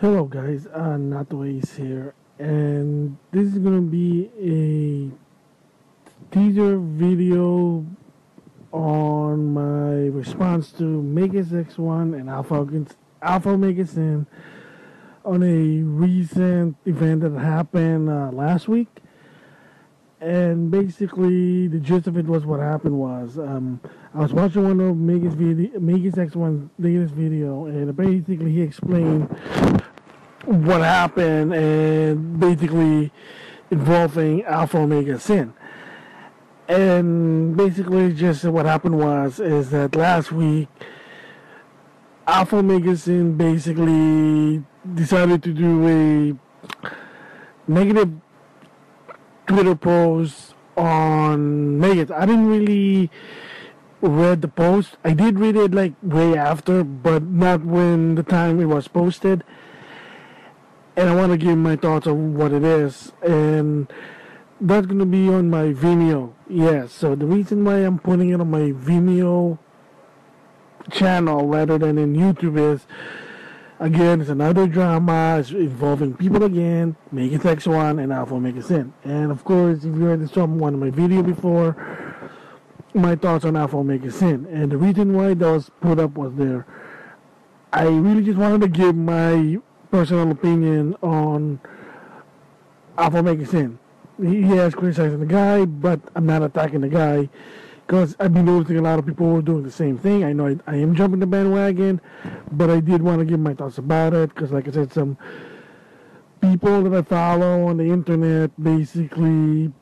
Hello guys, NautoAis here, and this is gonna be a teaser video on my response to Magusx1 and AlphaOmegasin on a recent event that happened last week. And basically, the gist of it was what happened was I was watching one of Magusx1's latest video, and basically he explained what happened, and basically involving AlphaOmegasin. And basically, just what happened is that last week, AlphaOmegasin basically decided to do a negative Twitter post on Megas. I didn't really read the post. I did read it like way after, but not when the time it was posted. And I want to give my thoughts on what it is, and that's going to be on my Vimeo. Yes, so the reason why I'm putting it on my Vimeo channel rather than in YouTube is, again, it's another drama. It's involving people again, Magusx1 and AlphaOmegasin. And of course, if you heard one of my video before, my thoughts on AlphaOmegasin. And the reason why that was put up was there. I really just wanted to give my personal opinion on AlphaOmegasin. He has criticizing the guy, but I'm not attacking the guy, because I've been noticing a lot of people were doing the same thing. I know I am jumping the bandwagon, but I did want to give my thoughts about it, because like I said, some people that I follow on the internet, basically,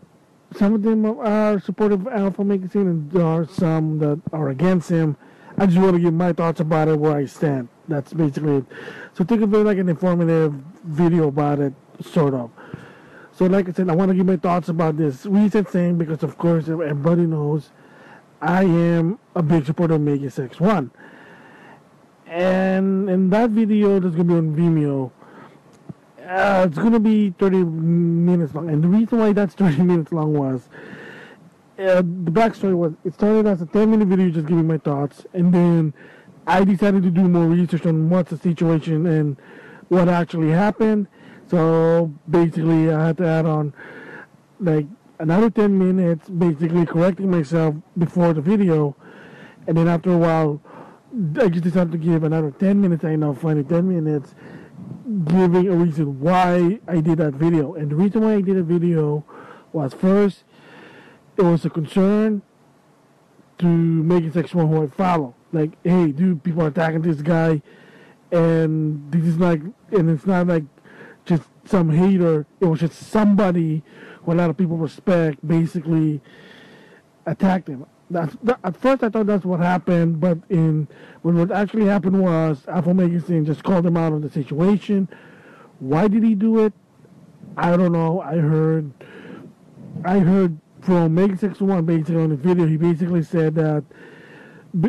some of them are supportive of AlphaOmegasin, and there are some that are against him. I just want to give my thoughts about it, where I stand. That's basically it. So think of it like an informative video about it, sort of. So like I said, I want to give my thoughts about this recent thing, because of course everybody knows I am a big supporter of Magusx1. And in that video that's going to be on Vimeo, it's going to be 30 minutes long. And the reason why that's 30 minutes long was, the backstory was, it started as a 10-minute video just giving my thoughts, and then I decided to do more research on what's the situation and what actually happened. So basically I had to add on like another 10 minutes basically correcting myself before the video, and then after a while I just decided to give another 10 minutes, I know, finally 10 minutes, giving a reason why I did that video. And the reason why I did a video was, first, it was a concern to Magusx1 who I follow. Like, hey dude, people are attacking this guy, and this is like, and it's not like just some hater, it was just somebody who a lot of people respect basically attacked him. At first I thought that's what happened, but when what actually happened was AlphaOmegasin just called him out of the situation. Why did he do it? I don't know. I heard from Magusx1 basically on the video, he basically said that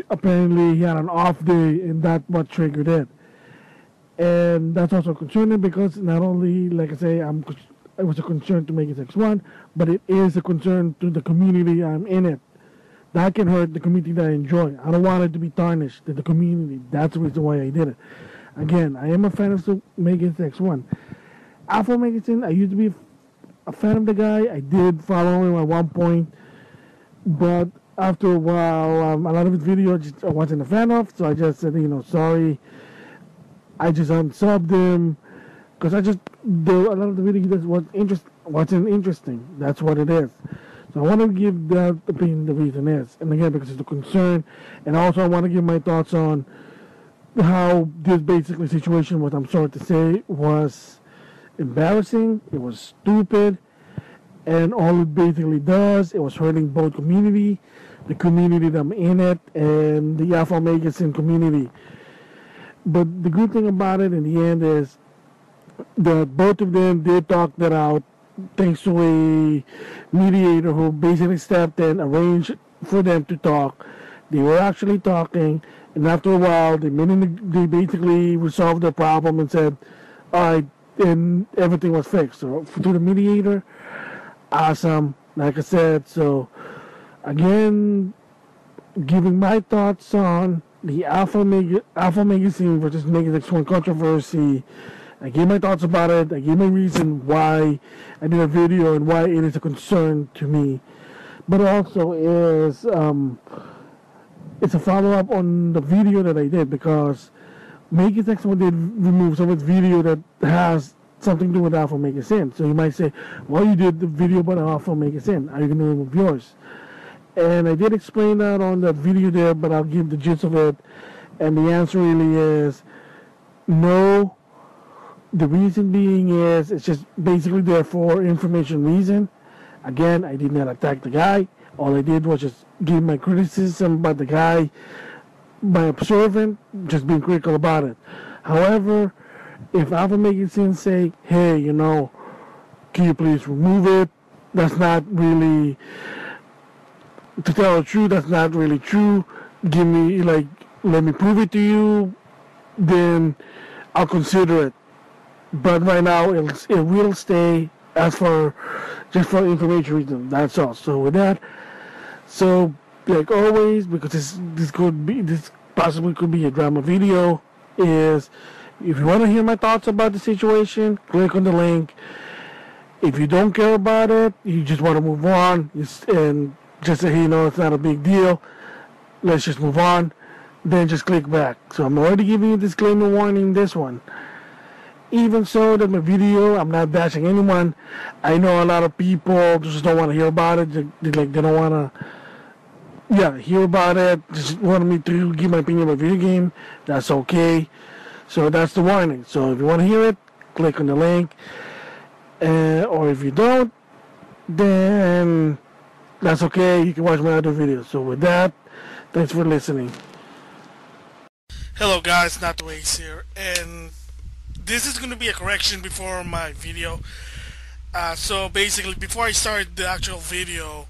apparently he had an off day, and that's what triggered it. And that's also concerning, because not only, like I say, it was a concern to Magusx1, but it is a concern to the community I'm in it. That can hurt the community that I enjoy. I don't want it to be tarnished to the community. That's the reason why I did it. Again, I am a fan of Magusx1. AlphaOmegasin, I used to be a fan of the guy. I did follow him at one point, but after a while, a lot of his videos I wasn't a fan of, so I just said, sorry. I just unsubbed him, because a lot of the videos wasn't interesting. That's what it is. So I want to give that opinion the reason is. And again, because it's a concern, and also I want to give my thoughts on how this basically situation, what I'm sorry to say, was embarrassing, it was stupid, and all it basically does, it was hurting both community, the community that I'm in it, and the AlphaOmegasin community. But the good thing about it in the end is that both of them did talk that out, thanks to a mediator who basically stepped in, arranged for them to talk. They were actually talking, and after a while, they basically resolved the problem and said, all right, and everything was fixed. So to the mediator, awesome, like I said. So again, giving my thoughts on the AlphaOmegasin versus Magusx1 controversy, I gave my thoughts about it. I gave my reason why I did a video and why it is a concern to me. But also is it's a follow-up on the video that I did, because Magusx Extend did remove some of its video that has something to do with AlphaOmegasin. So you might say, well, you did the video about AlphaOmegasin. Are you going to remove yours? And I did explain that on that video there, but I'll give the gist of it. And the answer really is no. The reason being is it's just basically there for information reason. Again, I did not attack the guy. All I did was just give my criticism about the guy by observing, just being critical about it. However, if AlphaOmegasin say, hey, you know, can you please remove it? That's not really, to tell the truth, that's not really true. Give me, like, let me prove it to you, then I'll consider it. But right now, it will stay as for, just for information reasons. That's all. So with that, so like always, because this possibly could be a drama video, is if you want to hear my thoughts about the situation, click on the link. If you don't care about it, you just want to move on, and just say, hey, you know, it's not a big deal, let's just move on, then just click back. So I'm already giving you a disclaimer warning this one. Even so, that my video, I'm not bashing anyone. I know a lot of people just don't want to hear about it. They don't want to, hear about it. Just want me to give my opinion about video game. That's okay. So that's the warning. So if you want to hear it, click on the link. Or if you don't, then that's okay. You can watch my other videos. So with that, thanks for listening. Hello guys, NautoAisDx here, and this is going to be a correction before my video. So basically, before I start the actual video,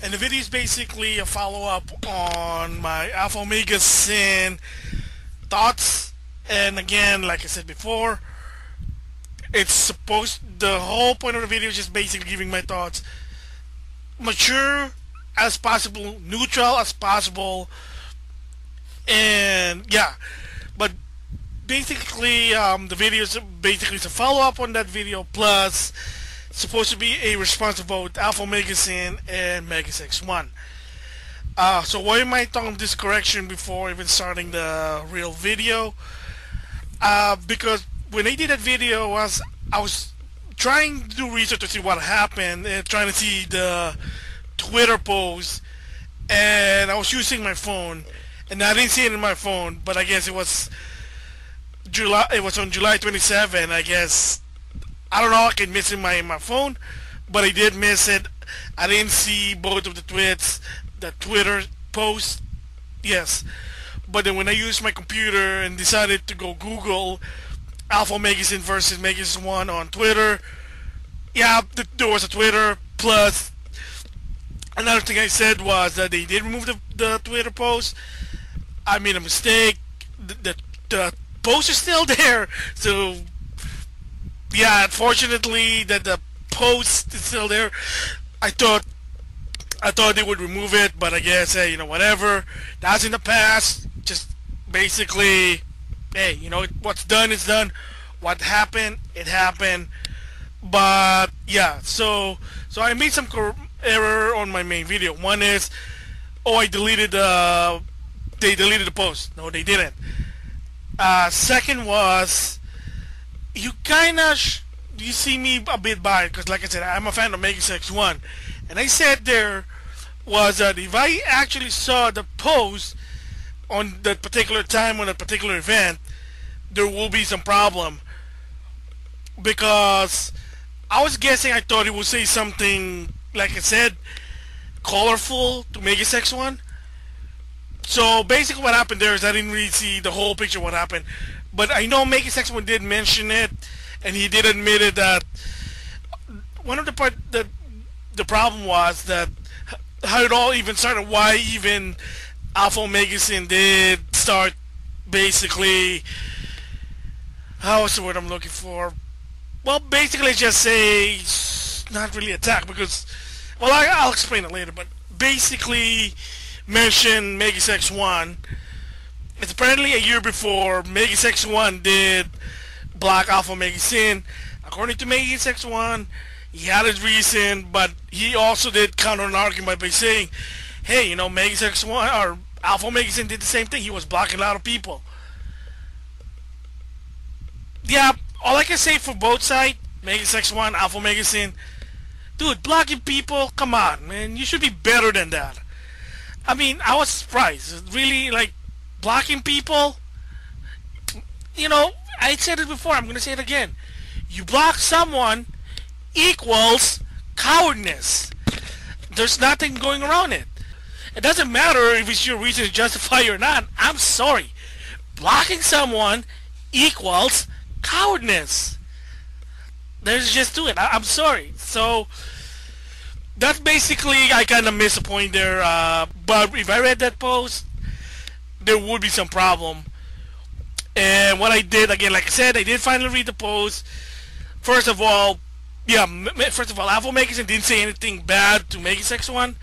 and the video is basically a follow-up on my AlphaOmegasin thoughts. And again, like I said before, the whole point of the video is just basically giving my thoughts, mature as possible, neutral as possible, and yeah. But basically, the video is basically a follow-up on that video, plus supposed to be a response to both AlphaOmegasin and Magusx1. So why am I talking this correction before even starting the real video? Because when I did that video, I was trying to do research to see what happened, and trying to see the Twitter post, and I was using my phone, and I didn't see it in my phone, but I guess it was July. It was on July 27. I guess, I don't know. I can miss it in my phone, but I did miss it. I didn't see both of the tweets, the Twitter post. Yes, but then when I used my computer and decided to go Google AlphaOmegasin versus Magusx1 on Twitter, yeah, there was a Twitter. Plus, another thing I said was that they did remove the Twitter post. I made a mistake. The post is still there. So yeah, unfortunately that the post is still there. I thought they would remove it, but I guess, hey, you know, whatever. That's in the past. Just basically, hey, you know, what's done is done. What happened, it happened. But yeah, so I made some error on my main video. One is, they deleted the post. No, they didn't. Second was, you see me a bit biased, because like I said, I'm a fan of Magusx1, and I said there was that if I actually saw the post on that particular time, on a particular event, there will be some problem, because I was guessing, I thought it would say something, like I said, colorful to Magusx1. So basically what happened there is I didn't really see the whole picture of what happened, but I know Magusx1 did mention it, and he did admit it, that one of the part that the problem was that how it all even started, why even AlphaOmegasin did start basically, what's the word I'm looking for? Well, basically just say, not really attack, because, well, I'll explain it later, but basically mention Magusx1. It's apparently a year before Magusx1 did block AlphaOmegasin. According to MmGS1, he had his reason, but he also did counter an argument by saying, hey, you know, MmGS1 or AlphaOmegasin did the same thing. He was blocking a lot of people. Yeah, all I can say for both sides, MmGS1, AlphaOmegasin, dude, blocking people, come on, man, you should be better than that. I mean, I was surprised. Really, like, blocking people, you know, I said it before, I'm going to say it again. You block someone equals cowardness. There's nothing going around it. It doesn't matter if it's your reason to justify or not. I'm sorry. Blocking someone equals cowardness. There's just do it. I'm sorry. So that's basically, I kind of missed a point there. But if I read that post, there would be some problem. And what I did, again, like I said, I did finally read the post. First of all, AlphaOmegasin didn't say anything bad to MmGS1.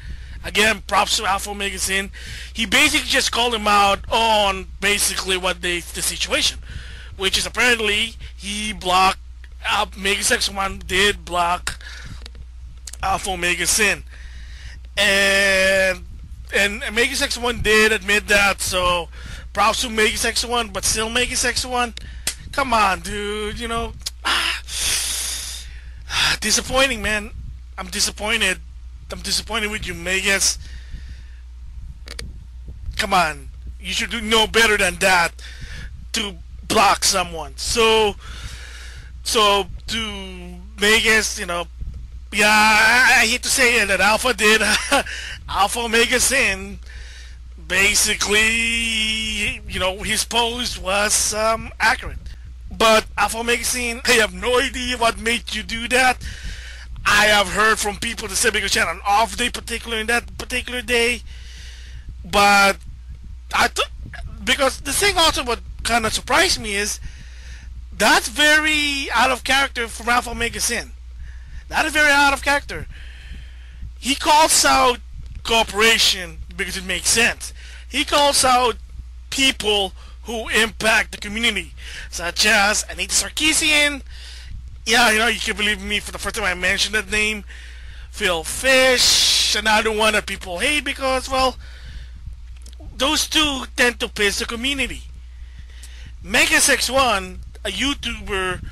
Again, props to AlphaOmegasin. He basically just called him out on basically what the situation, which is apparently he blocked, MmGS1 did block AlphaOmegasin. And MmGS1 did admit that, so props to MmGS1, but still MmGS1, come on, dude, you know, disappointing, man. I'm disappointed with you, Megas. Come on, you should do no better than that to block someone. So to Megas, you know, yeah, I hate to say it, that Alpha did AlphaOmegasin. Basically, you know, his post was accurate. But AlphaOmegasin, I have no idea what made you do that. I have heard from people that said because she had an off day in that particular day. But I thought, because the thing also what kind of surprised me is that's very out of character from AlphaOmegasin. That is very out of character. He calls out cooperation because it makes sense. He calls out people who impact the community, such as Anita Sarkeesian. Yeah, you know, you can believe me, for the first time I mentioned that name. Phil Fish, another one that people hate because, well, those two tend to piss the community. MmGS1, a YouTuber,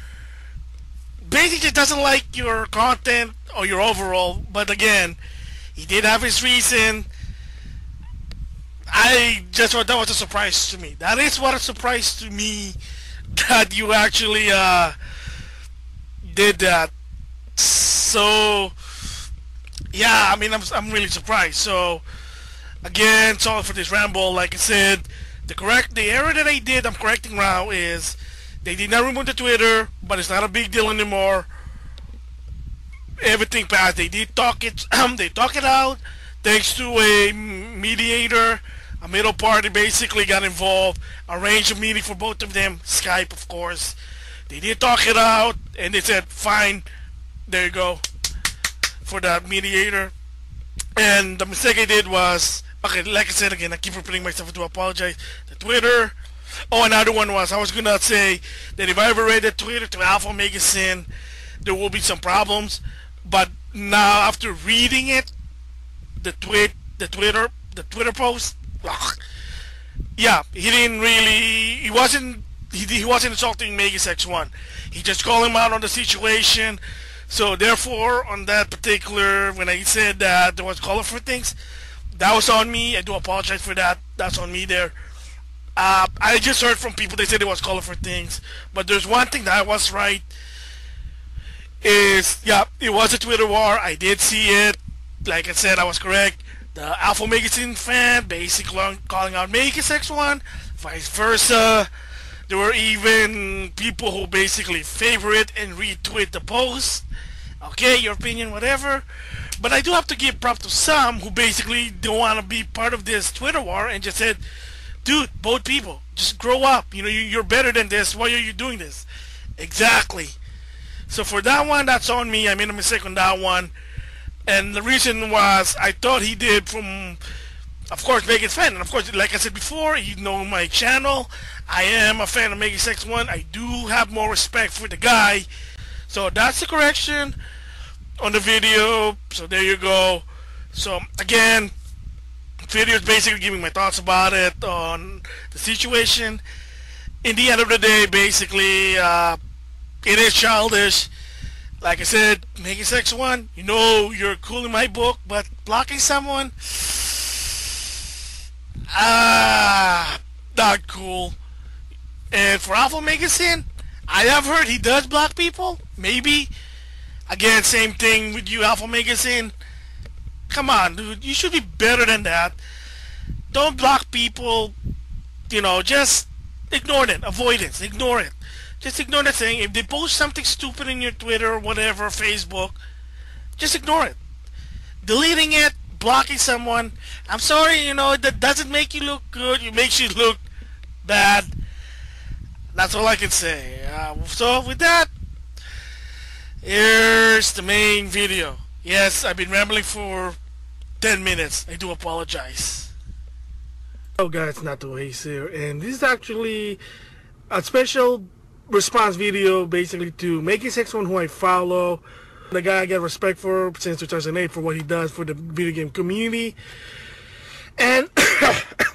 basically doesn't like your content or your overall, but again, he did have his reason. I just thought that was a surprise to me. That is what a surprise to me, that you actually did that. So yeah, I mean, I'm really surprised. So again, sorry for this ramble. Like I said, the error that I did, I'm correcting now, is they did not remove the Twitter, but it's not a big deal anymore. Everything passed. They did talk it. They talk it out. Thanks to a mediator, a middle party basically got involved, arranged a meeting for both of them, Skype of course. They did talk it out, and they said, fine, there you go, for that mediator. And the mistake I did was, okay, like I said again, I keep repeating myself, to apologize, the Twitter. Oh, another one was, I was gonna say that if I ever read the Twitter to AlphaOmegasin, there will be some problems. But now, after reading it, the Twitter post, yeah, he wasn't insulting MmGS1. He just called him out on the situation. So therefore, on that particular, when I said that there was colorful things, that was on me. I do apologize for that. That's on me there. I just heard from people, they said it was colorful things. But there's one thing that I was right, is, yeah, it was a Twitter war. I did see it. Like I said, I was correct. The AlphaOmegasin fan basically calling out MmGS1, vice versa. There were even people who basically favorite and retweet the post. Okay, your opinion, whatever. But I do have to give props to some who basically don't want to be part of this Twitter war and just said, dude, both people, just grow up. You know, you're better than this. Why are you doing this? Exactly. So for that one, that's on me. I made a mistake on that one. And the reason was, I thought he did from of course, Megan's fan. And of course, like I said before, you know my channel. I am a fan of MmGS1. I do have more respect for the guy. So that's the correction on the video. So there you go. So again, video is basically giving my thoughts about it, on the situation. In the end of the day, basically, it is childish. Like I said, MmGS1, you know you're cool in my book, but blocking someone, not cool. And for AlphaOmegasin, I have heard he does block people, maybe. Again, same thing with you, AlphaOmegasin. Come on, dude, you should be better than that. Don't block people, you know, just ignore it, avoidance, ignore it. Just ignore the thing. If they post something stupid in your Twitter or whatever, Facebook, just ignore it. Deleting it, blocking someone, I'm sorry, you know, that doesn't make you look good. It makes you look bad. That's all I can say. So with that, here's the main video. Yes, I've been rambling for 10 minutes. I do apologize. Hello guys, NautoAisDx here, and this is actually a special response video basically to MmGS1, who I follow. The guy I get respect for since 2008 for what he does for the video game community. And,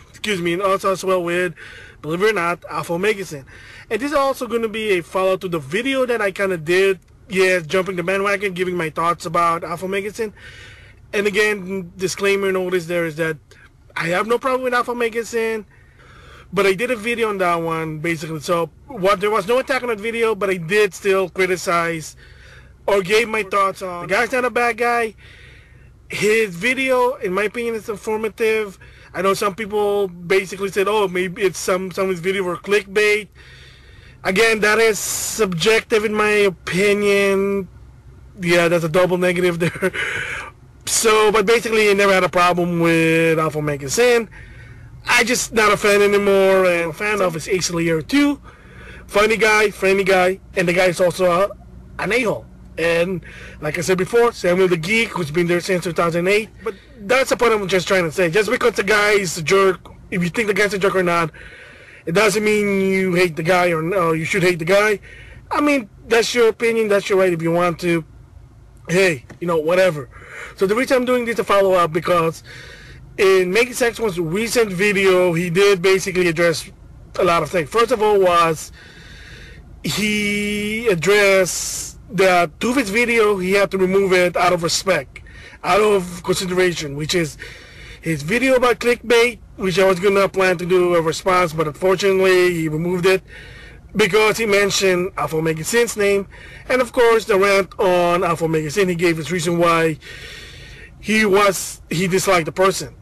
excuse me, and also as well with, believe it or not, AlphaOmegasin. And this is also going to be a follow to the video that I kind of did, jumping the bandwagon, giving my thoughts about AlphaOmegasin. And again, disclaimer notice there is that I have no problem with AlphaOmegasin, but I did a video on that one, basically. So, there was no attack on that video, but I did still criticize or gave my thoughts on. The guy's not a bad guy. His video, in my opinion, is informative. I know some people basically said, oh, maybe it's some of his videos were clickbait. Again, that is subjective in my opinion. Yeah, that's a double negative there. So, but basically, I never had a problem with AlphaOmegasin. I just not a fan anymore, and a fan of his Ace Layer 2. Funny guy, friendly guy, and the guy is also an a-hole. And like I said before, Samuel the Geek, who's been there since 2008. But that's the point I'm just trying to say. Just because the guy is a jerk, if you think the guy's a jerk or not, it doesn't mean you hate the guy or no, you should hate the guy. I mean, that's your opinion, that's your right if you want to. Hey, you know, whatever. So the reason I'm doing this to follow up, because in MmGS1's recent video, he did basically address a lot of things. First of all was, he addressed that to his video, he had to remove it out of respect, out of consideration, which is his video about clickbait, which I was going to plan to do a response, but unfortunately he removed it because he mentioned AlphaOmegasin's name, and of course the rant on AlphaOmegasin, he gave his reason why he disliked the person.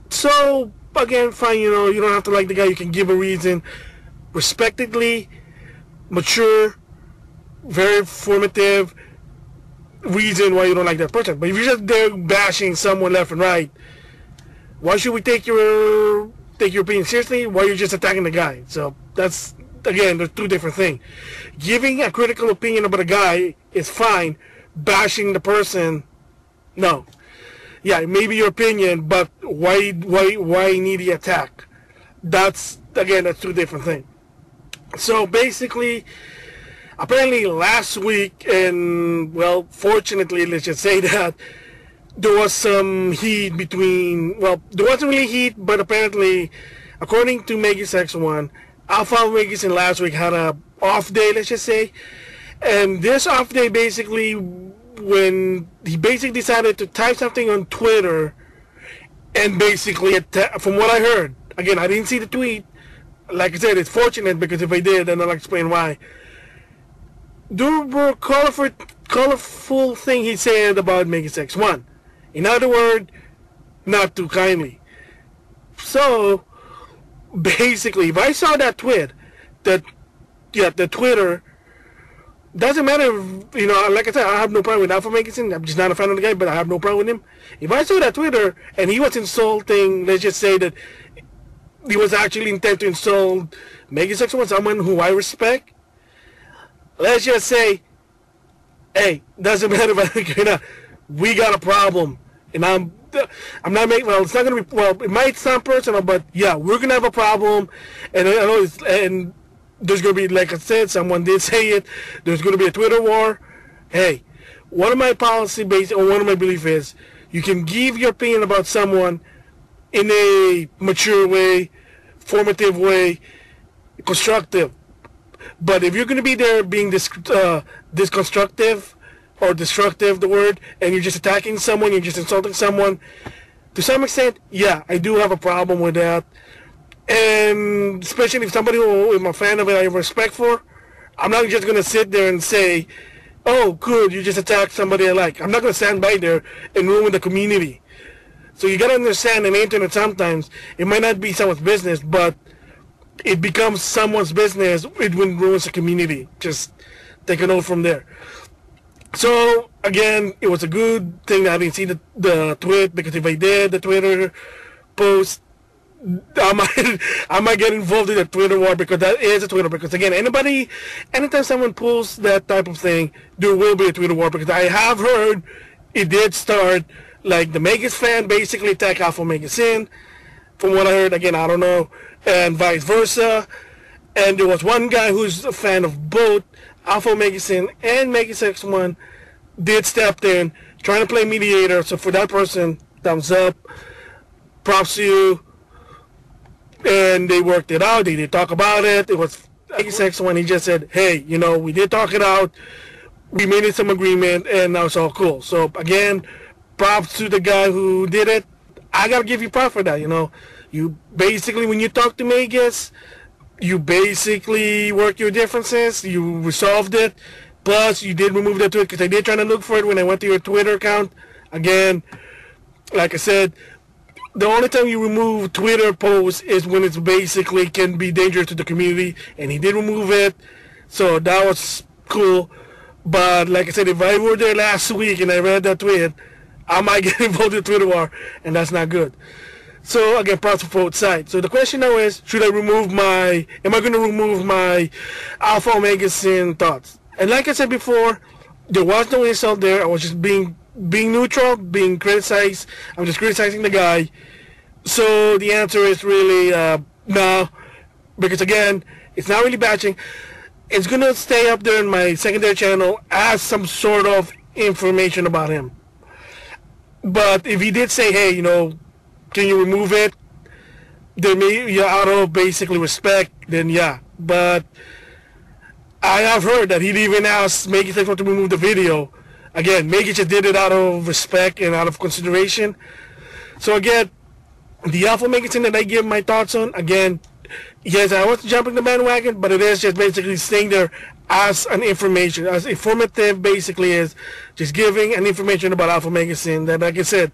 So again, fine, you know, you don't have to like the guy, you can give a reason, respectedly, mature, very informative reason why you don't like that person. But if you're just there bashing someone left and right, why should we take your opinion seriously? Why are you just attacking the guy? So that's, again, there's two different things. Giving a critical opinion about a guy is fine. Bashing the person, no. Yeah, maybe your opinion, but why need the attack? That's, again, that's two different things. So basically, apparently last week, and well, fortunately, let's just say that there was some heat between, well, there wasn't really heat, but apparently, according to MmGS1, AlphaOmegasin last week had a off day, let's just say, and this off day basically, when he basically decided to type something on Twitter, and basically, from what I heard, again, I didn't see the tweet, like I said, it's fortunate, because if I did, then I'll explain why. There were colorful thing he said about MmGS1. In other words, not too kindly. So, basically, if I saw that tweet, the Twitter, doesn't matter if, you know, like I said, I have no problem with AlphaOmegasin, I'm just not a fan of the guy, but I have no problem with him. If I saw that Twitter, and he was insulting, let's just say that he was actually intent to insult MmGS1, someone who I respect, let's just say, hey, doesn't matter if I think or not, we got a problem, and I'm I'm not making, well, it's not going to be, well, it might sound personal, but yeah, we're going to have a problem, and I know and there's going to be, like I said, someone did say it, there's going to be a Twitter war. Hey, one of my policy based, or one of my beliefs is, you can give your opinion about someone in a mature way, formative way, constructive. But if you're going to be there being disconstructive or destructive, the word, and you're just attacking someone, you're just insulting someone, to some extent, yeah, I do have a problem with that. And especially if somebody who I'm a fan of it, I have respect for, I'm not just going to sit there and say, oh, good, you just attacked somebody I like. I'm not going to stand by there and ruin the community. So you got to understand, in the internet sometimes, it might not be someone's business, but it becomes someone's business. It ruins the community. Just take a note from there. So, again, it was a good thing that I didn't see the tweet, because if I did, the Twitter post, I might get involved in a Twitter war, because that is a Twitter. Because again, anytime someone posts that type of thing, there will be a Twitter war. Because I have heard it did start, like the Magusx fan basically attacked AlphaOmegasin. From what I heard, again, I don't know, and vice versa. And there was one guy who's a fan of both AlphaOmegasin and Magusx1 did step in, trying to play mediator. So for that person, thumbs up, props to you. And they worked it out. They did talk about it. It was Magusx1. He just said, hey, you know, we did talk it out. We made some agreement, and now it's all cool. So again, props to the guy who did it. I gotta give you props for that. You know, you basically, when you talk to Magusx, you basically work your differences. You resolved it. Plus, you did remove that tweet, because I did try to look for it when I went to your Twitter account. Again, like I said, the only time you remove Twitter posts is when it's basically can be dangerous to the community, and he did remove it, so that was cool. But like I said, if I were there last week and I read that tweet, I might get involved in Twitter war, and that's not good. So again, props for both sides. So the question now is, am I going to remove my AlphaOmegasin thoughts? And like I said before, there was no insult there. I was just being neutral, being criticized. I'm just criticizing the guy. So the answer is really no, because again, it's not really batching. It's going to stay up there in my secondary channel as some sort of information about him. But if he did say, hey, you know, can you remove it? Then maybe out of basically respect, then yeah. But I have heard that he'd even asked Magusx1 to remove the video. Again, Magusx just did it out of respect and out of consideration. So again, the AlphaOmegasin that I give my thoughts on, again, yes, I was jumping the bandwagon, but it is just basically staying there as an information, as informative. Basically, is just giving an information about AlphaOmegasin. That, like I said,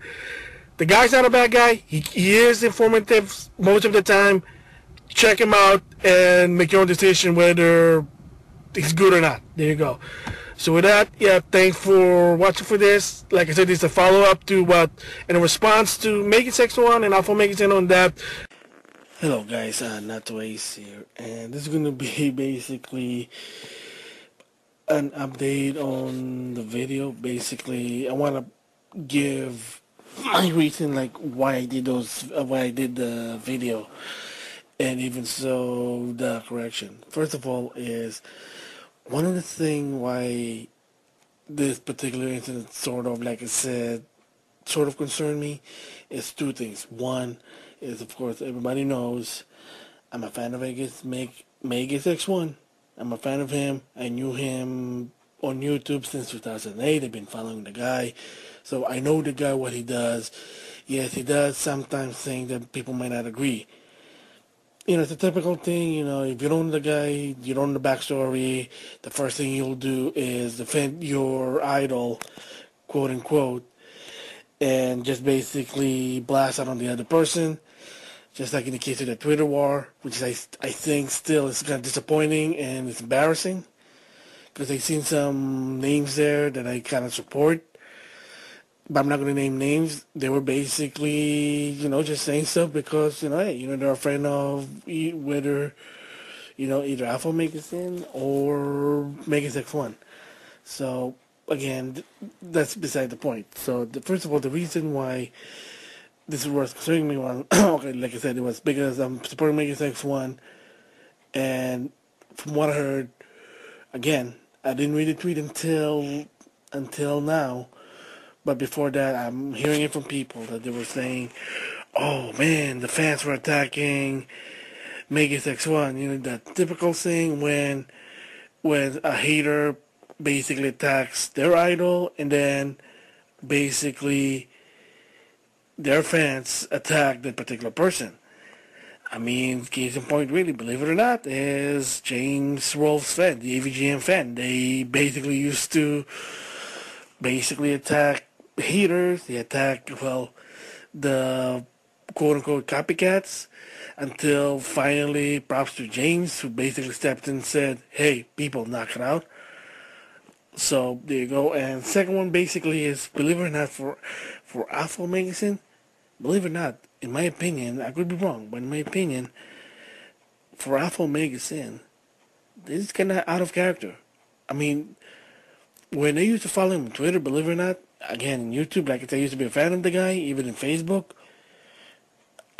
the guy's not a bad guy. He is informative most of the time. Check him out and make your own decision whether he's good or not. There you go. So with that, yeah, thanks for watching for this. Like I said, this is a follow-up to what, in a response to Magusx1 and AlphaOmegasin on that. Hello guys, NautoAis here, and this is going to be basically an update on the video. Basically, I want to give my reason, like why I did the video, and even so the correction. First of all, is one of the things why this particular incident sort of, like I said, sort of concerned me is two things. One is, of course, everybody knows I'm a fan of Magusx1. I'm a fan of him. I knew him on YouTube since 2008. I've been following the guy. So I know the guy, what he does. Yes, he does sometimes things that people might not agree. You know, it's a typical thing, you know, if you don't know the guy, you don't know the backstory, the first thing you'll do is defend your idol, quote unquote, and just basically blast out on the other person, just like in the case of the Twitter war, which I think still is kind of disappointing and it's embarrassing, because I've seen some names there that I kind of support, but I'm not going to name names. They were basically, you know, just saying stuff because, you know, hey, you know, they're a friend of whether, you know, either AlphaOmegasin or Magusx1. So again, that's beside the point. So, first of all, the reason why this was concerning me was, okay, like I said, it was because I'm supporting MmGS1, and from what I heard, again, I didn't read the tweet until now, but before that, I'm hearing it from people that they were saying, oh man, the fans were attacking MmGS1, you know, that typical thing when a hater basically attacks their idol, and then basically their fans attack that particular person. I mean, case in point, really, believe it or not, is James Rolfe's fan, the AVGN fan. They basically used to basically attack haters. They attack, well, the quote-unquote copycats, until finally, props to James, who basically stepped in and said, hey, people, knock it out. So, there you go. And second one basically is, believe it or not, for AlphaOmegasin, believe it or not, in my opinion, I could be wrong, but in my opinion, for AlphaOmegasin, this is kind of out of character. I mean, when I used to follow him on Twitter, believe it or not, again, in YouTube, like I said, I used to be a fan of the guy, even in Facebook,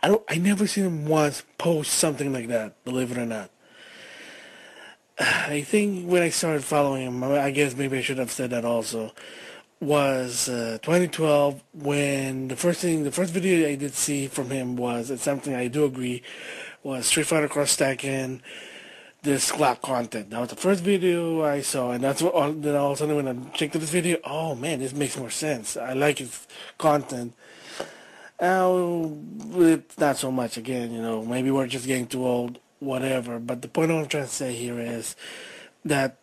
I never seen him once post something like that, believe it or not. I think when I started following him, I guess maybe I should have said that also, was 2012, when the first video I did see from him was, it's something I do agree, was Street Fighter Cross stacking this clock content. That was the first video I saw, and that's what, then all of a sudden when I checked this video, oh man, this makes more sense. I like his content. Now, it's not so much again, you know, maybe we're just getting too old, whatever, but the point I'm trying to say here is that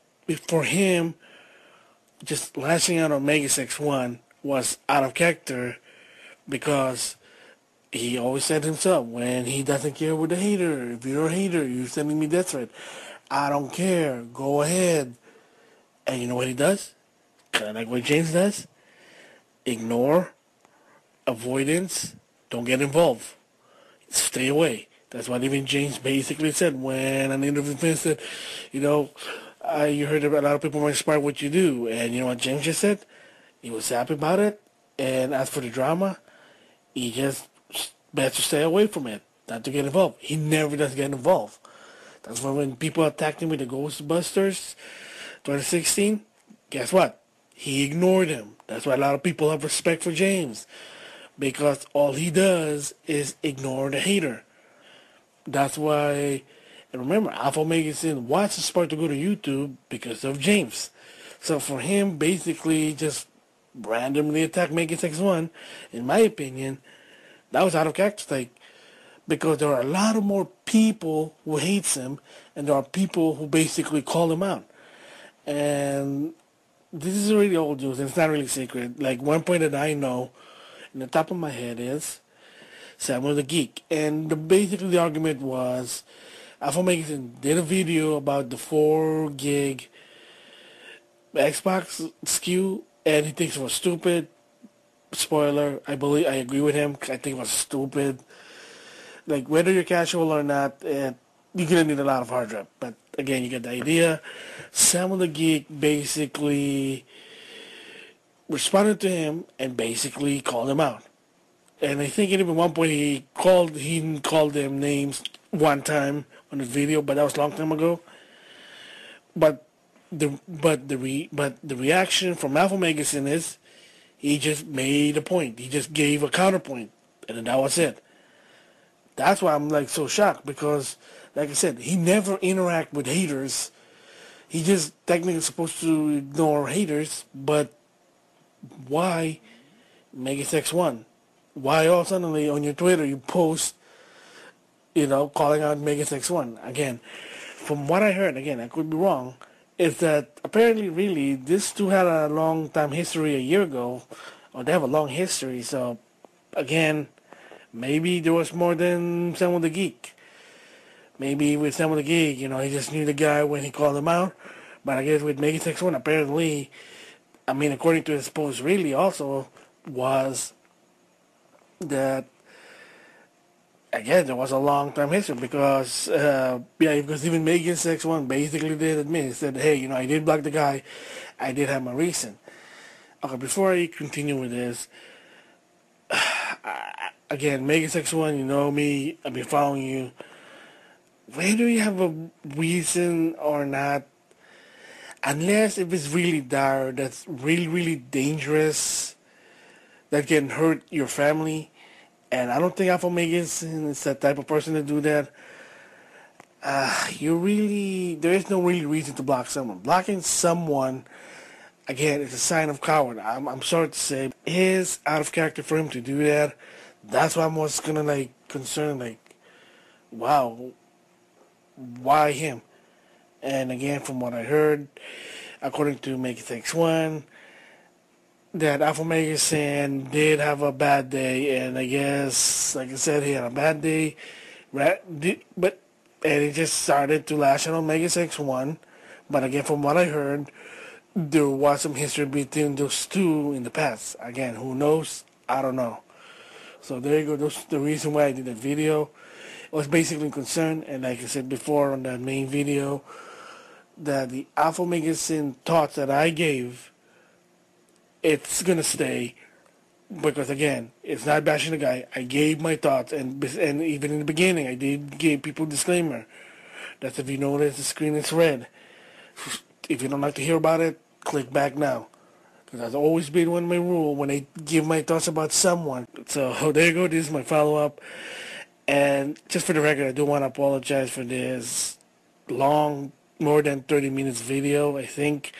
for him, just lashing out on Magusx1 was out of character, because he always said himself, when he doesn't care with the hater, if you're a hater, you're sending me death threat, I don't care, go ahead. And you know what he does? Kind of like what James does? Ignore, avoidance, don't get involved, stay away. That's what even James basically said when an interview said, you know, you heard a lot of people were inspired what you do, and you know what James just said? He was happy about it, and as for the drama, he just best to stay away from it, not to get involved. He never does get involved. That's why when people attacked him with the Ghostbusters 2016, guess what? He ignored him. That's why a lot of people have respect for James, because all he does is ignore the hater. That's why, and remember, AlphaOmegasin was inspired to go to YouTube because of James. So for him, basically just randomly attack MmGS1, in my opinion, that was out of character, like, because there are a lot of more people who hates him, and there are people who basically call him out. And this is really old news, and it's not really secret. Like, one point that I know in the top of my head is Samuel the Geek. And basically the argument was, AlphaOmegasin did a video about the 4 gig Xbox SKU, and he thinks it was stupid. Spoiler, I agree with him. I think it was stupid. Like, whether you're casual or not, you're gonna need a lot of hard drive. But again, you get the idea. Samuel the Geek basically responded to him and basically called him out. And I think at one point he called them names one time on the video, but that was a long time ago. But the reaction from AlphaOmegasin is, he just made a point. He just gave a counterpoint, and then that was it. That's why I'm like so shocked, because, like I said, he never interact with haters. He just technically supposed to ignore haters, but why MmGS1? Why all suddenly on your Twitter you post, you know, calling out MmGS1? Again, from what I heard, again, I could be wrong, is that apparently really this two had a long time history a year ago, or they have a long history, so again, maybe there was more than Samuel the Geek. Maybe with Samuel the Geek, you know, he just knew the guy when he called him out, but I guess with MmGS1, apparently, I mean, according to his post, really also was that, again, there was a long time history, because because even MmGS1 basically did admit, he said, hey, you know, I did block the guy, I did have my reason. Okay, before I continue with this, again, Magusx1, you know me, I've been following you. Whether you have a reason or not, unless if it's really dire, that's really, really dangerous, that can hurt your family, and I don't think AlphaOmegasin is that type of person to do that. There is no really reason to block someone. Blocking someone, again, is a sign of coward. I'm sorry to say, it is out of character for him to do that. That's why I'm always gonna concerned, wow, why him? And again, from what I heard, according to Magusx1, that AlphaOmegasin did have a bad day, and I guess, like I said, he had a bad day, and he just started to lash out on Magusx1. But again, from what I heard, there was some history between those two in the past. Again, who knows? I don't know. So there you go. That's the reason why I did the video. I was basically concerned, and like I said before on that main video, that the AlphaOmegasin thoughts that I gave, it's gonna stay, because again, it's not bashing the guy. I gave my thoughts, and even in the beginning, I did give people a disclaimer. That's if you notice the screen is red. If you don't like to hear about it, click back now. Because that's always been one of my rules when I give my thoughts about someone. So there you go. This is my follow-up. And just for the record, I do want to apologize for this long, more than 30 minutes video, I think.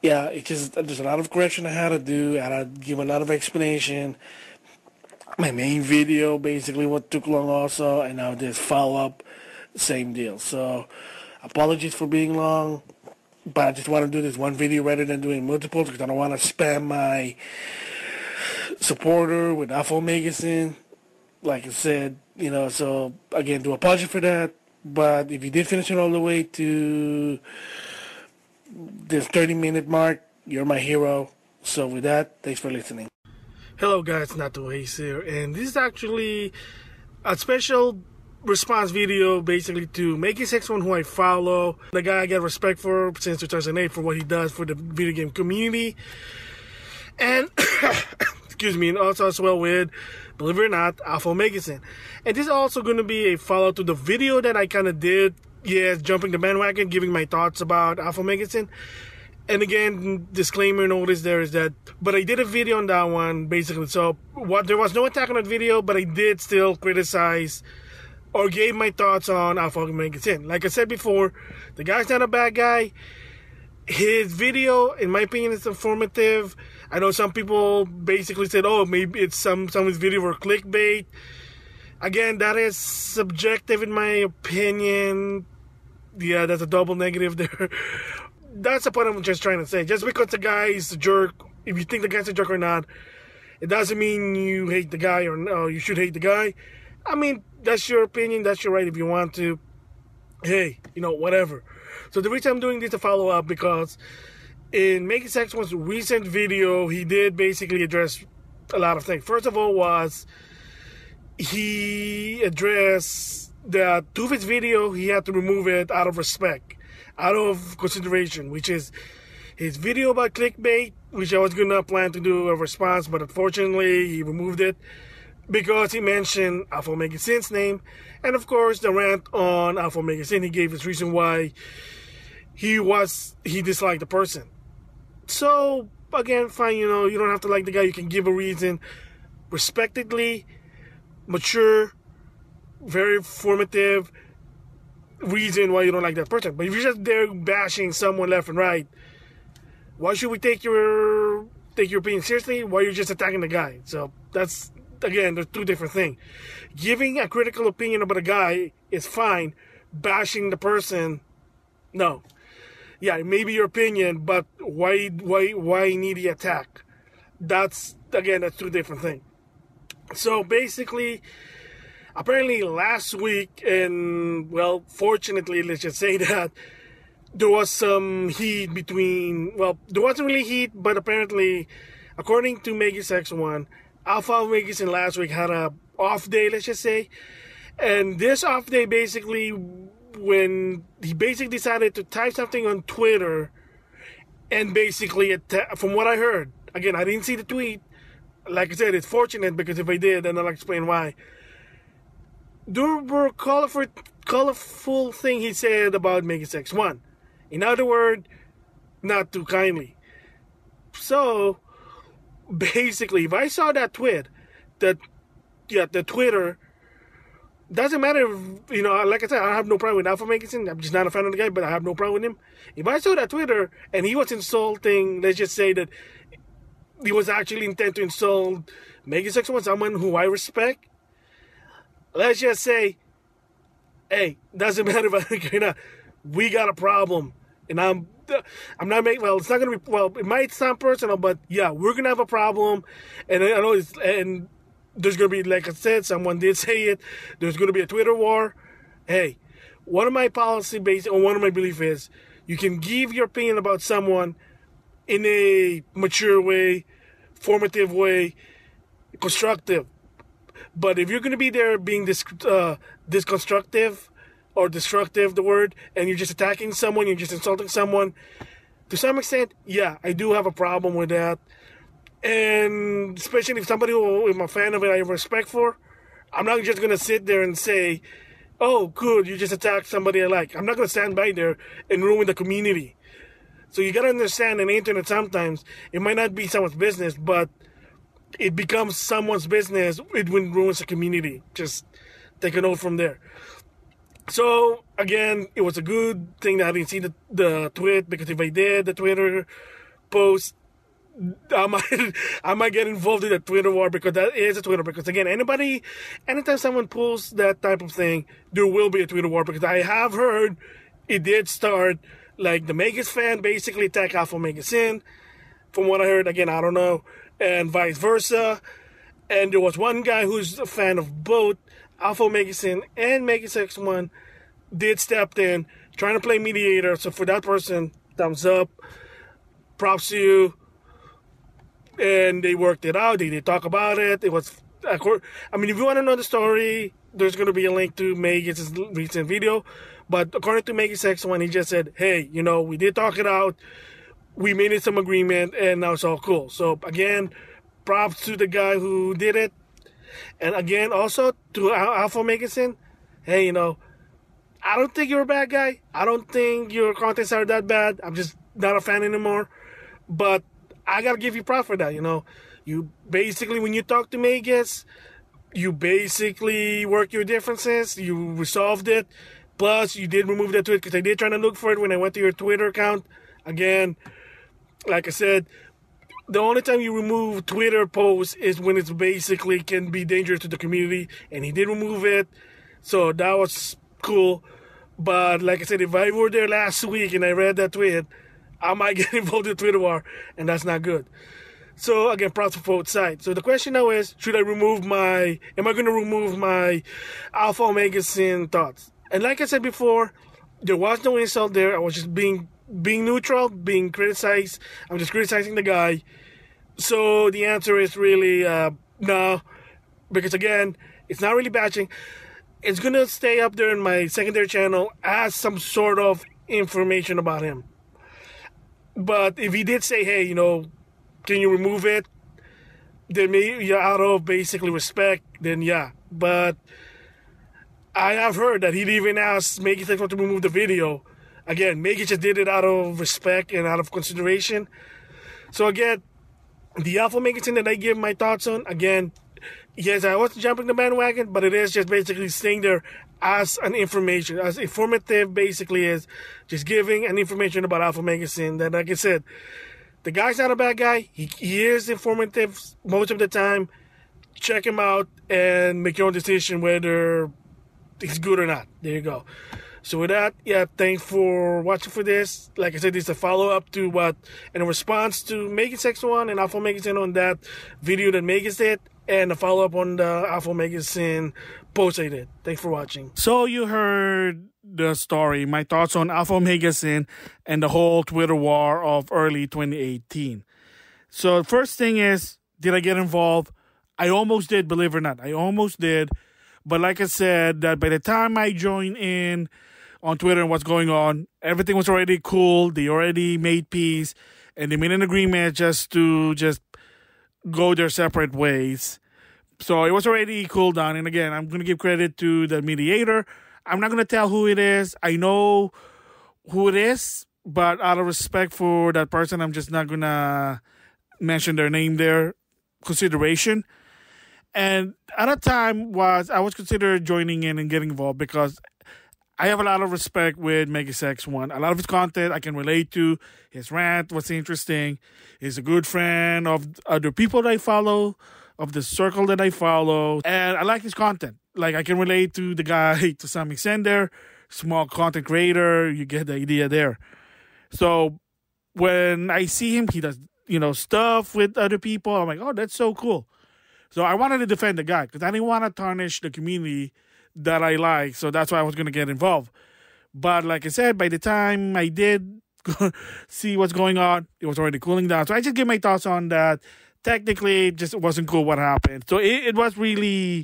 Yeah, it's just, there's a lot of correction I had to do. I had to give a lot of explanation. My main video, basically, what took long also. And now this follow-up, same deal. So, apologies for being long. But I just want to do this one video rather than doing multiple, because I don't want to spam my supporter with AlphaOmegasin. Like I said, so again, do apologize for that. But if you did finish it all the way to this 30-minute mark, you're my hero. So with that, thanks for listening. Hello guys, NautoAisDx here, and this is actually a special response video basically to Magusx1, who I follow, the guy I get respect for since 2008 for what he does for the video game community, and excuse me, and also as well with, believe it or not, AlphaOmegasin. And this is also going to be a follow to the video that I kind of did, jumping the bandwagon, giving my thoughts about AlphaOmegasin. And again, disclaimer notice there is that, but I did a video on that one basically, so there was no attack on that video, but I did still criticize or gave my thoughts on AlphaOmegasin. Like I said before, the guy's not a bad guy. His video, in my opinion, is informative. I know some people basically said, oh, maybe it's some of his videos were clickbait. Again, that is subjective in my opinion. Yeah, that's a double negative there. That's the point I'm just trying to say. Just because the guy is a jerk, if you think the guy's a jerk or not, it doesn't mean you hate the guy or no, you should hate the guy. I mean, that's your opinion, that's your right if you want to. Hey, whatever. So the reason I'm doing this to follow up, because in Magusx1's recent video, he did basically address a lot of things. First of all was, he addressed that to his video, he had to remove it out of respect, out of consideration, which is his video about clickbait, which I was going to plan to do a response, but unfortunately he removed it because he mentioned AlphaOmegasin's name, and of course the rant on AlphaOmegasin, he gave his reason why he disliked the person. So again, fine, you don't have to like the guy, you can give a reason, respectedly, mature, very formative reason why you don't like that person. But if you're just there bashing someone left and right, why should we take your opinion seriously? Why you're just attacking the guy? So that's, again, there's two different things. Giving a critical opinion about a guy is fine. Bashing the person, no. Yeah, it may be your opinion, but why need the attack? That's two different things. So basically, apparently last week, and well, fortunately, let's just say that there was some heat between, well, there wasn't really heat, but apparently, according to Magusx1, AlphaOmegasin last week had a off day, let's just say. And this off day, basically, when he basically decided to type something on Twitter, and basically, from what I heard, again, I didn't see the tweet. Like I said, it's fortunate because if I did, then I'll explain why. There were colorful thing he said about MmGS1. In other words, not too kindly. So, basically, if I saw that tweet, the Twitter, doesn't matter if, like I said, I have no problem with AlphaOmegasin. I'm just not a fan of the guy, but I have no problem with him. If I saw that Twitter and he was insulting, let's just say that he was actually intent to insult MmGS1, someone who I respect, let's just say, hey, doesn't matter if I agree or not, we got a problem. And I'm not making, well, it's not going to be, well, it might sound personal, but yeah, we're going to have a problem. And I know and there's going to be, like I said, someone did say it, there's going to be a Twitter war. Hey, one of my policy based, or one of my belief is, you can give your opinion about someone in a mature way, formative way, constructive. But if you're going to be there being disconstructive or destructive, the word, and you're just attacking someone, you're just insulting someone, to some extent, yeah, I do have a problem with that. And especially if somebody who I'm a fan of it, I have respect for, I'm not just going to sit there and say, oh, good, you just attacked somebody I like. I'm not going to stand by there and ruin the community. So you got to understand, in the internet sometimes, it might not be someone's business, but it becomes someone's business. It ruins the community. Just take a note from there. So, again, it was a good thing that I didn't see the tweet, because if I did, the Twitter post, I might get involved in the Twitter war, because that is a Twitter. Because, again, anytime someone posts that type of thing, there will be a Twitter war, because I have heard it did start. Like, the Megas fan basically attacked AlphaOmegasin. From what I heard, again, I don't know. And vice versa. And there was one guy who's a fan of both AlphaOmegasin and MmGS1 did step in, trying to play mediator. So for that person, thumbs up. Props to you. And they worked it out. They did talk about it. It was, I mean, if you want to know the story, there's going to be a link to Magus's recent video. But according to MmGS1, he just said, hey, we did talk it out. We made some agreement, and now it's all cool. So, again, props to the guy who did it. And, again, also to AlphaOmegasin, hey, I don't think you're a bad guy. I don't think your contents are that bad. I'm just not a fan anymore. But I got to give you props for that, You basically, when you talk to Magusx, you basically work your differences. You resolved it. Plus, you did remove that tweet, because I did try to look for it when I went to your Twitter account. Again, like I said, the only time you remove Twitter posts is when it's basically can be dangerous to the community. And he did remove it. So that was cool. But like I said, if I were there last week and I read that tweet, I might get involved in Twitter war. And that's not good. So again, props for both sides. So the question now is, am I going to remove my AlphaOmegasin thoughts? And like I said before, there was no insult there. I was just being neutral, being criticized. I'm just criticizing the guy. So the answer is really no. Because again, it's not really bashing. It's going to stay up there in my secondary channel as some sort of information about him. But if he did say, hey, can you remove it? Then maybe out of basically respect, then yeah. But I have heard that he'd even asked MmGS to remove the video. Again, Magusx just did it out of respect and out of consideration. So again, the AlphaOmegasin that I give my thoughts on, again, yes, I wasn't jumping the bandwagon, but it is just basically staying there as an information, as informative basically is just giving an information about AlphaOmegasin that, like I said, the guy's not a bad guy. He is informative most of the time. Check him out and make your own decision whether it's good or not. There you go. So with that, yeah, thanks for watching for this. Like I said, this is a follow-up to in a response to MmGS1 and AlphaOmegasin on that video that Magusx did, and a follow-up on the AlphaOmegasin post I did. Thanks for watching. So you heard the story, my thoughts on AlphaOmegasin and the whole Twitter war of early 2018. So first thing is, did I get involved? I almost did, believe it or not. I almost did. But like I said, that by the time I joined in on Twitter and what's going on, everything was already cool. They already made peace. And they made an agreement just to go their separate ways. So it was already cooled down. And again, I'm going to give credit to the mediator. I'm not going to tell who it is. I know who it is, but out of respect for that person, I'm just not going to mention their name there. Consideration. And at that time I was considered joining in and getting involved because I have a lot of respect with MmGS1. A lot of his content I can relate to. His rant was interesting. He's a good friend of other people that I follow, of the circle that I follow. And I like his content. Like, I can relate to the guy to some extent there. Small content creator. You get the idea there. So when I see him, he does, stuff with other people. I'm like, oh, that's so cool. So I wanted to defend the guy because I didn't want to tarnish the community that I like. So that's why I was going to get involved. But like I said, by the time I did see what's going on, it was already cooling down. So I just give my thoughts on that. Technically, it just wasn't cool what happened. So it was really,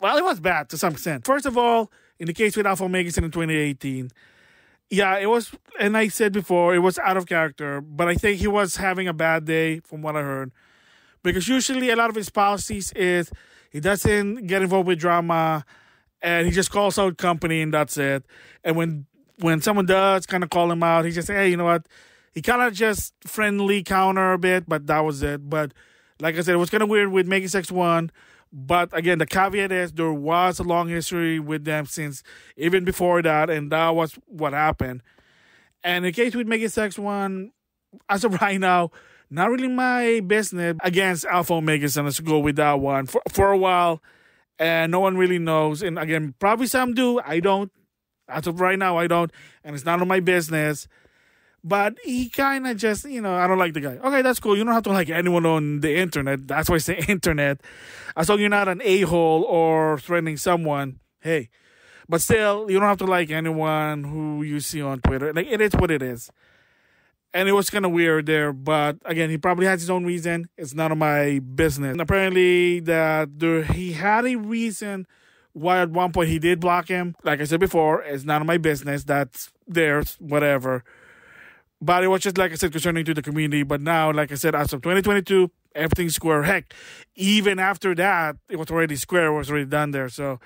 it was bad to some extent. First of all, in the case with AlphaOmegasin in 2018, yeah, it was, and I said before, it was out of character. But I think he was having a bad day from what I heard. Because usually a lot of his policies is he doesn't get involved with drama and he just calls out company and that's it. And when someone does kind of call him out, he just say, hey, you know what? He kind of just friendly counter a bit, but that was it. But like I said, it was kind of weird with Magusx1. But again, the caveat is there was a long history with them since even before that, and that was what happened. And in the case with Magusx1, as of right now, not really my business against AlphaOmegasin. Let's go with that one for a while. And no one really knows. And again, probably some do. I don't. As of right now, I don't. And it's none of my business. But he kind of just, I don't like the guy. Okay, that's cool. You don't have to like anyone on the internet. That's why I say internet. As long as you're not an a-hole or threatening someone, hey. But still, you don't have to like anyone who you see on Twitter. Like, it is what it is. And it was kind of weird there, but again, he probably has his own reason. It's none of my business. And apparently, he had a reason why at one point he did block him. Like I said before, it's none of my business. That's theirs, whatever. But it was just, like I said, concerning to the community. But now, like I said, as of 2022, everything's square. Heck, even after that, it was already square. It was already done there. So,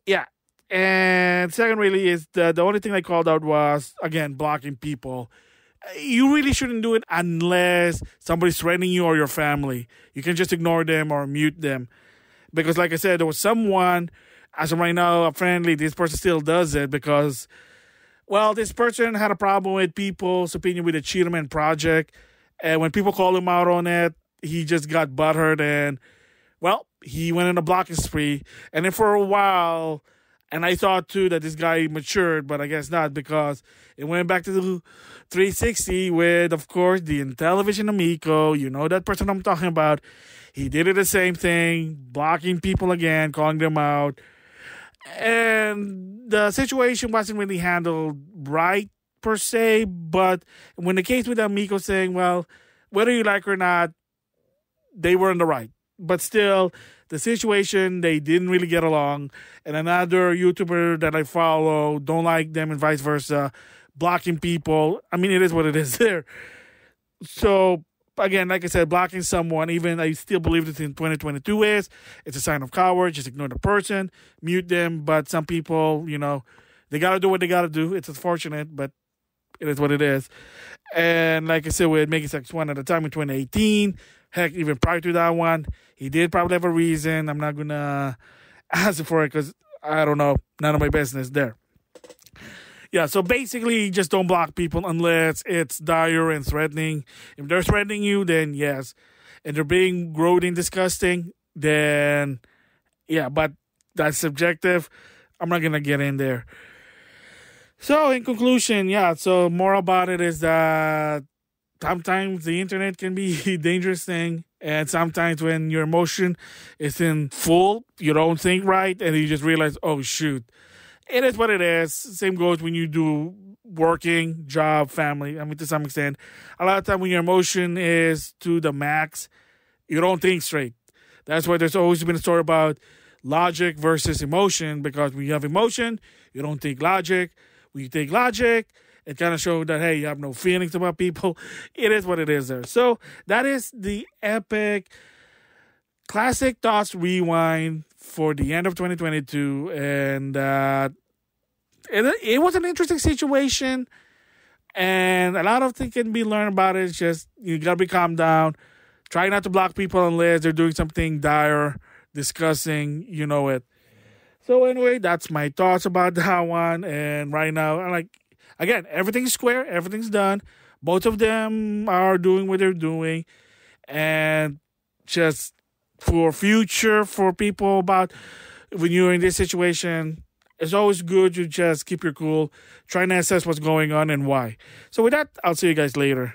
yeah. And second, really, is the only thing I called out was, again, blocking people. You really shouldn't do it unless somebody's threatening you or your family. You can just ignore them or mute them. Because like I said, there was someone, as of right now, apparently this person still does it because, this person had a problem with people's opinion with the Cheetahman project. And when people called him out on it, he just got butthurt and, he went on a blocking spree. And then for a while, and I thought, too, that this guy matured, but I guess not because it went back to the 360 with, of course, the Intellivision Amico. You know that person I'm talking about. He did it the same thing, blocking people again, calling them out. And the situation wasn't really handled right, per se. But when the case with Amico saying, whether you like or not, they were in the right. But still, the situation, they didn't really get along. And another YouTuber that I follow don't like them and vice versa. Blocking people. I mean, it is what it is there. So, again, like I said, blocking someone, even I still believe that in 2022 it's a sign of cowardice. Just ignore the person, mute them. But some people, they got to do what they got to do. It's unfortunate, but it is what it is. And like I said, with Magusx1 at the time in 2018, heck, even prior to that one, he did probably have a reason. I'm not going to ask for it because I don't know. None of my business there. Yeah, so basically, just don't block people unless it's dire and threatening. If they're threatening you, then yes. And they're being gross and disgusting, then yeah, but that's subjective. I'm not going to get in there. So, in conclusion, so more about it is that sometimes the internet can be a dangerous thing. And sometimes when your emotion is in full, you don't think right, and you just realize, oh, shoot. It is what it is. Same goes when you do working, job, family. I mean, to some extent. A lot of time when your emotion is to the max, you don't think straight. That's why there's always been a story about logic versus emotion, because when you have emotion, you don't think logic. when you take logic, it kind of showed that, hey, you have no feelings about people. It is what it is there. So that is the epic classic Thoughts Rewind for the end of 2022. And it was an interesting situation. And a lot of things can be learned about it. It's just, you got to be calm down. Try not to block people unless they're doing something dire, discussing, you know it. So anyway, that's my thoughts about that one. And right now, again, everything's square. Everything's done. Both of them are doing what they're doing. And just for future, for people about when you're in this situation, it's always good to just keep your cool, try to assess what's going on and why. So with that, I'll see you guys later.